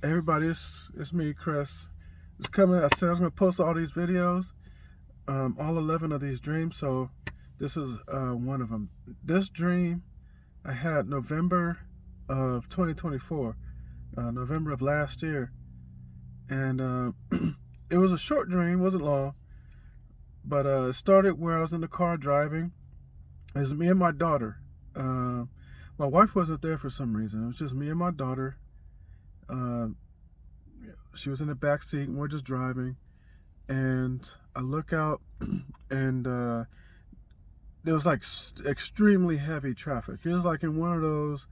Everybody, it's me, Chris. It's coming. I said I was gonna post all these videos, all 11 of these dreams. So this is one of them. This dream I had November of 2024, November of last year, and it was a short dream, wasn't long, but it started where I was in the car driving. It was me and my daughter. My wife wasn't there for some reason. It was just me and my daughter. Uh, she was in the back seat, and we're just driving. And I look out, and there was like extremely heavy traffic. It was like in one of those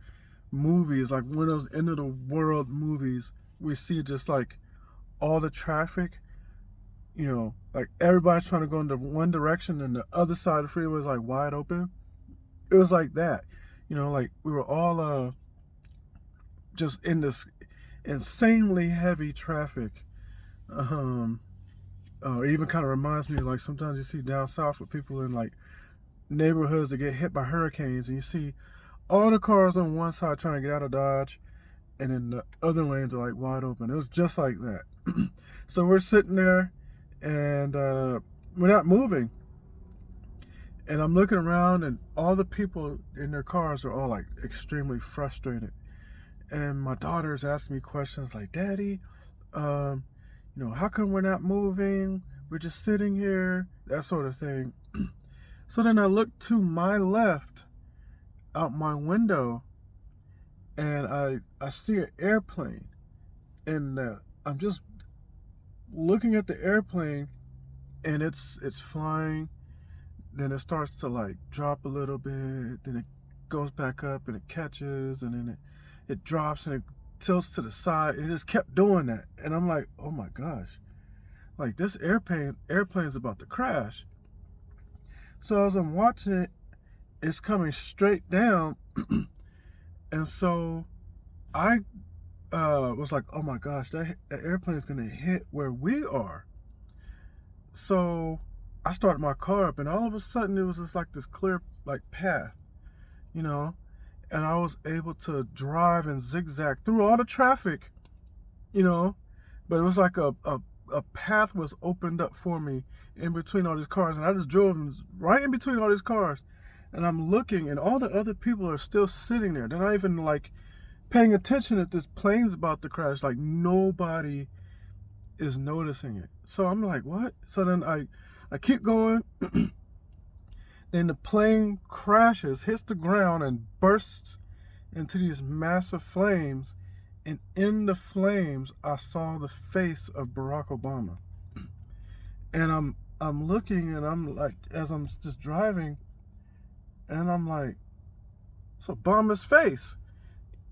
movies, like one of those end of the world movies. We see just like all the traffic, like everybody's trying to go into one direction, and the other side of the freeway was like wide open. It was like that, like we were all just in this insanely heavy traffic. Um, it even kind of reminds me of like sometimes you see down south with people in like neighborhoods that get hit by hurricanes, and you see all the cars on one side trying to get out of Dodge, and then the other lanes are like wide open. It was just like that. So we're sitting there, and we're not moving. And I'm looking around, and all the people in their cars are all like extremely frustrated. And my daughter is asking me questions like, "Daddy, um, how come we're not moving? We're just sitting here," that sort of thing. So then I look to my left out my window, and I see an airplane, and I'm just looking at the airplane, and it's flying. Then it starts to like drop a little bit. Then it goes back up, and it catches, and then it drops, and it tilts to the side, and it just kept doing that. And I'm like, oh my gosh, like this airplane's about to crash. So as I'm watching it, it's coming straight down. And so I was like, oh my gosh, that airplane is going to hit where we are. So I started my car up, and all of a sudden it was just like this clear like path, you know, and I was able to drive and zigzag through all the traffic, you know, but it was like a path was opened up for me in between all these cars, and I just drove right in between all these cars, and I'm looking, and all the other people are still sitting there. They're not even like paying attention that this plane's about to crash. Like nobody is noticing it. So I'm like, what? So then I keep going. Then the plane crashes, hits the ground, and bursts into these massive flames. And in the flames, I saw the face of Barack Obama. And I'm looking, and I'm like, as I'm just driving, and I'm like, it's Obama's face.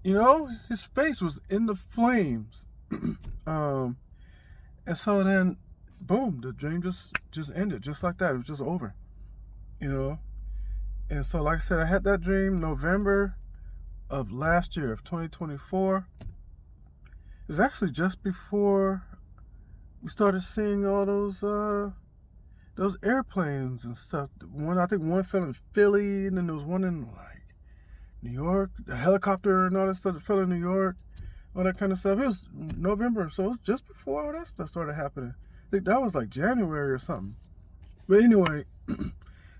His face was in the flames. um, and so then, boom, the dream just ended, just like that. It was just over. You know. And so, like I said, I had that dream November of last year, of 2024. It was actually just before we started seeing all those airplanes and stuff. I think one fell in Philly, and then there was one in like New York, a helicopter and all that stuff that fell in New York, all that kind of stuff. It was November, so it was just before all that stuff started happening. I think that was like January or something. But anyway,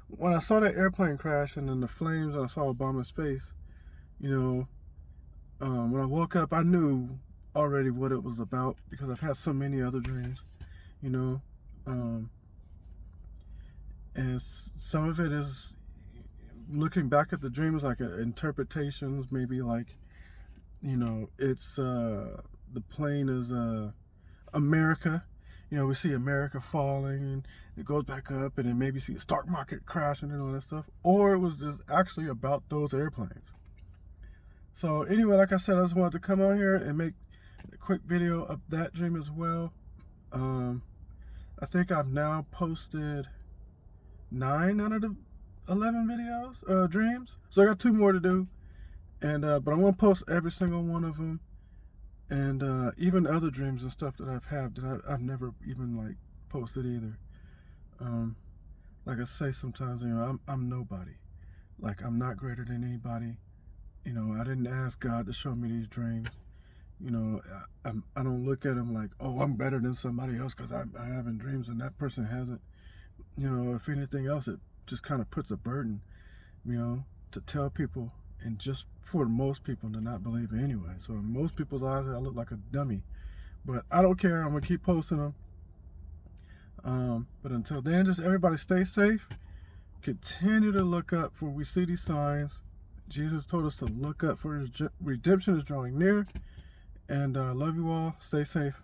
when I saw that airplane crash and then the flames, and I saw Obama's face, when I woke up, I knew already what it was about because I've had so many other dreams, you know. Um, and some of it is looking back at the dreams, like interpretations, maybe like, it's the plane is America. We see America falling, and it goes back up, and then maybe see a stock market crashing and all that stuff. Or it was just actually about those airplanes. So anyway, like I said, I just wanted to come on here and make a quick video of that dream as well. I think I've now posted 9 out of the 11 videos, dreams. So I got 2 more to do, and but I'm gonna post every single one of them, and even other dreams and stuff that I've had that I've never even like posted either. Like I say sometimes, I'm nobody. Like I'm not greater than anybody. I didn't ask God to show me these dreams. You know, I don't look at them like, oh, I'm better than somebody else because I'm having dreams and that person hasn't. You know, if anything else, it just kind of puts a burden, you know, to tell people, and just for most people to not believe it anyway. So in most people's eyes, I look like a dummy. But I don't care. I'm going to keep posting them. But until then, just everybody stay safe. Continue to look up, for we see these signs. Jesus told us to look up, for his redemption is drawing near. And love you all. Stay safe.